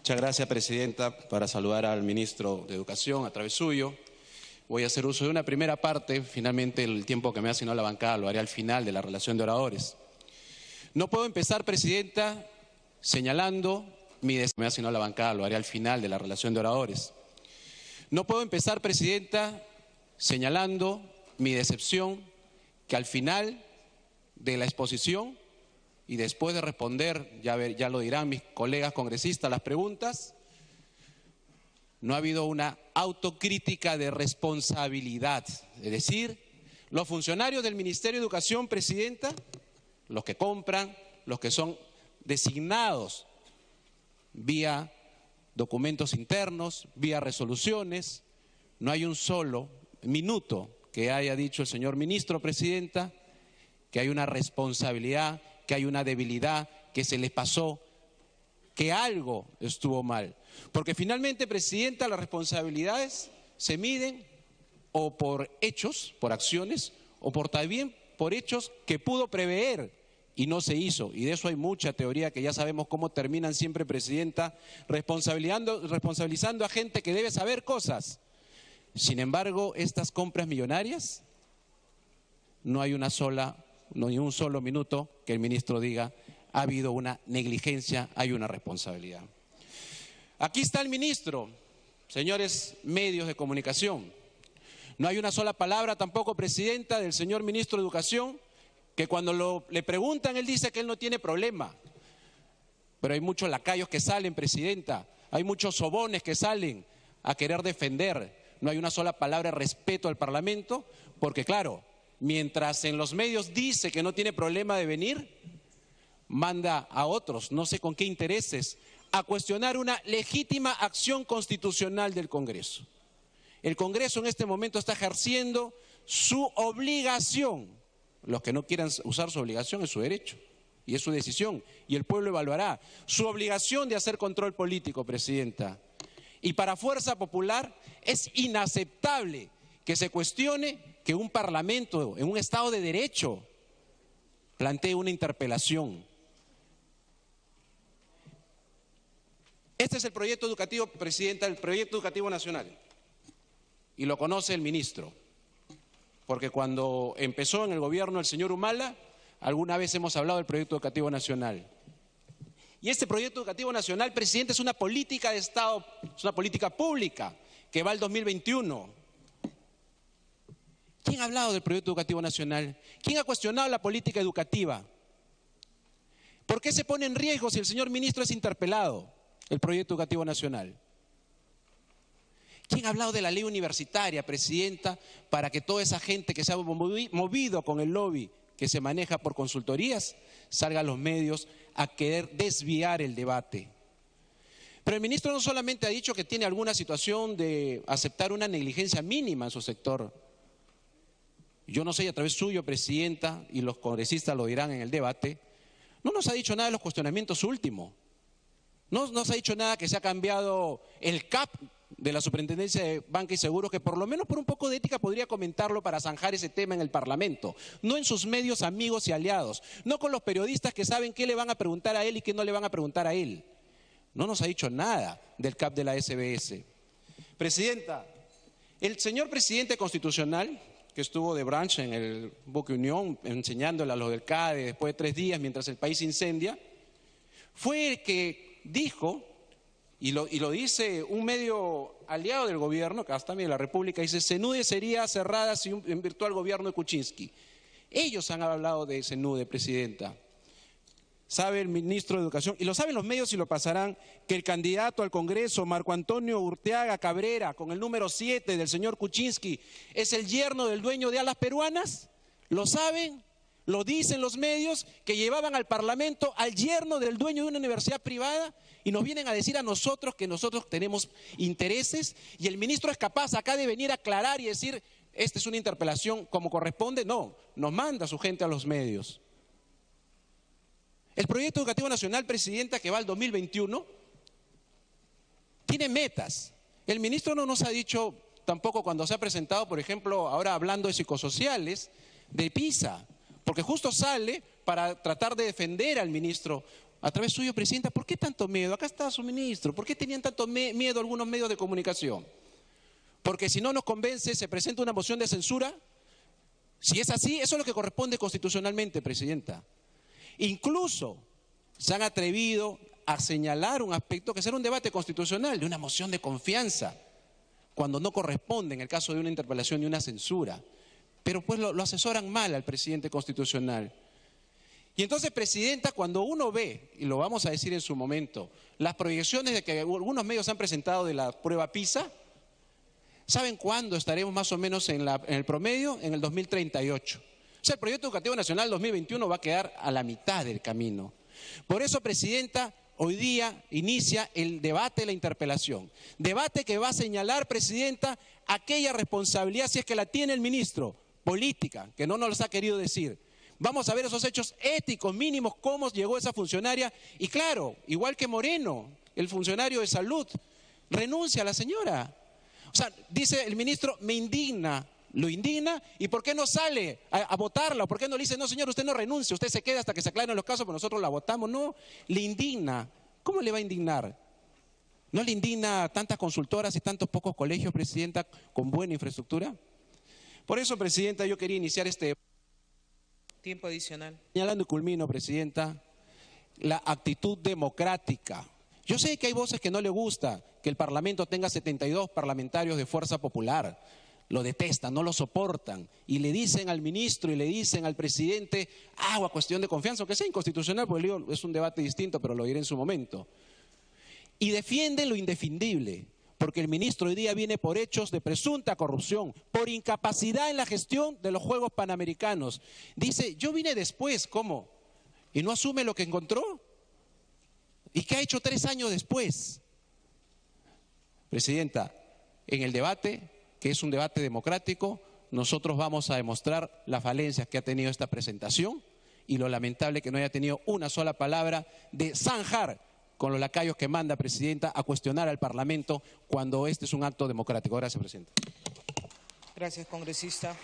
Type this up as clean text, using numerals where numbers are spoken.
Muchas gracias, Presidenta. Para saludar al Ministro de Educación a través suyo, voy a hacer uso de una primera parte. Finalmente, el tiempo que me ha asignado la bancada lo haré al final de la relación de oradores. No puedo empezar, Presidenta, señalando mi decepción. Me ha asignado la bancada, lo haré al final de la relación de oradores. No puedo empezar, Presidenta, señalando mi decepción que al final de la exposición y después de responder, ya lo dirán mis colegas congresistas, las preguntas, no ha habido una autocrítica de responsabilidad. Es decir, los funcionarios del Ministerio de Educación, Presidenta, los que compran, los que son designados vía documentos internos, vía resoluciones, no hay un solo minuto que haya dicho el señor ministro, Presidenta, que hay una responsabilidad, que hay una debilidad, que se les pasó, que algo estuvo mal. Porque finalmente, Presidenta, las responsabilidades se miden o por hechos, por acciones, o también por hechos que pudo prever y no se hizo. Y de eso hay mucha teoría que ya sabemos cómo terminan siempre, Presidenta, responsabilizando a gente que debe saber cosas. Sin embargo, estas compras millonarias, no hay un solo minuto que el ministro diga ha habido una negligencia, hay una responsabilidad. Aquí está el ministro, señores medios de comunicación. No hay una sola palabra tampoco, Presidenta, del señor ministro de Educación, que cuando le preguntan él dice que él no tiene problema. Pero hay muchos lacayos que salen, Presidenta, hay muchos sobones que salen a querer defender. No hay una sola palabra de respeto al Parlamento, porque claro, mientras en los medios dice que no tiene problema de venir, manda a otros, no sé con qué intereses, a cuestionar una legítima acción constitucional del Congreso. El Congreso en este momento está ejerciendo su obligación. Los que no quieran usar su obligación es su derecho y es su decisión, y el pueblo evaluará su obligación de hacer control político, Presidenta. Y para Fuerza Popular es inaceptable que se cuestione que un parlamento en un Estado de Derecho plantee una interpelación. Este es el proyecto educativo, Presidenta, el proyecto educativo nacional. Y lo conoce el ministro, porque cuando empezó en el gobierno el señor Humala, alguna vez hemos hablado del proyecto educativo nacional. Y este proyecto educativo nacional, Presidente, es una política de Estado, es una política pública que va al 2021. ¿Quién ha hablado del proyecto educativo nacional? ¿Quién ha cuestionado la política educativa? ¿Por qué se pone en riesgo si el señor ministro es interpelado el proyecto educativo nacional? ¿Quién ha hablado de la ley universitaria, Presidenta, para que toda esa gente que se ha movido con el lobby que se maneja por consultorías salga a los medios a querer desviar el debate? Pero el ministro no solamente ha dicho que tiene alguna situación de aceptar una negligencia mínima en su sector. Yo no sé, a través suyo, Presidenta, y los congresistas lo dirán en el debate, no nos ha dicho nada de los cuestionamientos últimos. No nos ha dicho nada que se ha cambiado el CAP de la Superintendencia de Banca y Seguros, que por lo menos por un poco de ética podría comentarlo para zanjar ese tema en el Parlamento. No en sus medios amigos y aliados, no con los periodistas que saben qué le van a preguntar a él y qué no le van a preguntar a él. No nos ha dicho nada del CAP de la SBS. Presidenta, el señor presidente constitucional, que estuvo de branch en el Buque Unión, enseñándole a los del CADE después de 3 días mientras el país incendia, fue el que dijo, y lo dice un medio aliado del gobierno, que hasta también la República, dice, CNUDE sería cerrada en virtud del gobierno de Kuczynski. Ellos han hablado de CNUDE, Presidenta. Sabe el ministro de Educación, y lo saben los medios y lo pasarán, que el candidato al Congreso, Marco Antonio Urteaga Cabrera, con el número 7 del señor Kuczynski, es el yerno del dueño de Alas Peruanas. ¿Lo saben? Lo dicen los medios, que llevaban al Parlamento al yerno del dueño de una universidad privada, y nos vienen a decir a nosotros que nosotros tenemos intereses, y el ministro es capaz acá de venir a aclarar y decir, esta es una interpelación como corresponde. No, nos manda su gente a los medios. El proyecto educativo nacional, Presidenta, que va al 2021, tiene metas. El ministro no nos ha dicho tampoco cuando se ha presentado, por ejemplo, ahora hablando de psicosociales, de PISA, porque justo sale para tratar de defender al ministro a través suyo, Presidenta, ¿por qué tanto miedo? Acá está su ministro. ¿Por qué tenían tanto miedo algunos medios de comunicación? Porque si no nos convence, se presenta una moción de censura. Si es así, eso es lo que corresponde constitucionalmente, Presidenta. Incluso se han atrevido a señalar un aspecto que será un debate constitucional, de una moción de confianza, cuando no corresponde en el caso de una interpelación y una censura. Pero pues lo asesoran mal al presidente constitucional. Y entonces, Presidenta, cuando uno ve, y lo vamos a decir en su momento, las proyecciones de que algunos medios han presentado de la prueba PISA, ¿saben cuándo estaremos más o menos en el promedio? En el 2038. O sea, el Proyecto Educativo Nacional 2021 va a quedar a la mitad del camino. Por eso, Presidenta, hoy día inicia el debate de la interpelación. Debate que va a señalar, Presidenta, aquella responsabilidad, si es que la tiene el ministro, política, que no nos los ha querido decir. Vamos a ver esos hechos éticos mínimos, cómo llegó esa funcionaria. Y claro, igual que Moreno, el funcionario de salud, renuncia a la señora. O sea, dice el ministro, me indigna, lo indigna, ¿y por qué no sale a votarla? ¿Por qué no le dice, no señor, usted no renuncia, usted se queda hasta que se aclaren los casos, pero nosotros la votamos? No, le indigna. ¿Cómo le va a indignar? ¿No le indigna tantas consultoras y tantos pocos colegios, Presidenta, con buena infraestructura? Por eso, Presidenta, yo quería iniciar este... Tiempo adicional. Señalando y culmino, Presidenta, la actitud democrática. Yo sé que hay voces que no le gusta que el Parlamento tenga 72 parlamentarios de Fuerza Popular. Lo detestan, no lo soportan. Y le dicen al ministro y le dicen al presidente, a cuestión de confianza, aunque sea inconstitucional, porque es un debate distinto, pero lo diré en su momento. Y defienden lo indefendible, porque el ministro hoy día viene por hechos de presunta corrupción, por incapacidad en la gestión de los Juegos Panamericanos. Dice, yo vine después, ¿cómo? ¿Y no asume lo que encontró? ¿Y qué ha hecho 3 años después? Presidenta, en el debate, que es un debate democrático, nosotros vamos a demostrar las falencias que ha tenido esta presentación y lo lamentable que no haya tenido una sola palabra de zanjar con los lacayos que manda, Presidenta, a cuestionar al Parlamento cuando este es un acto democrático. Gracias, Presidenta. Gracias, congresista.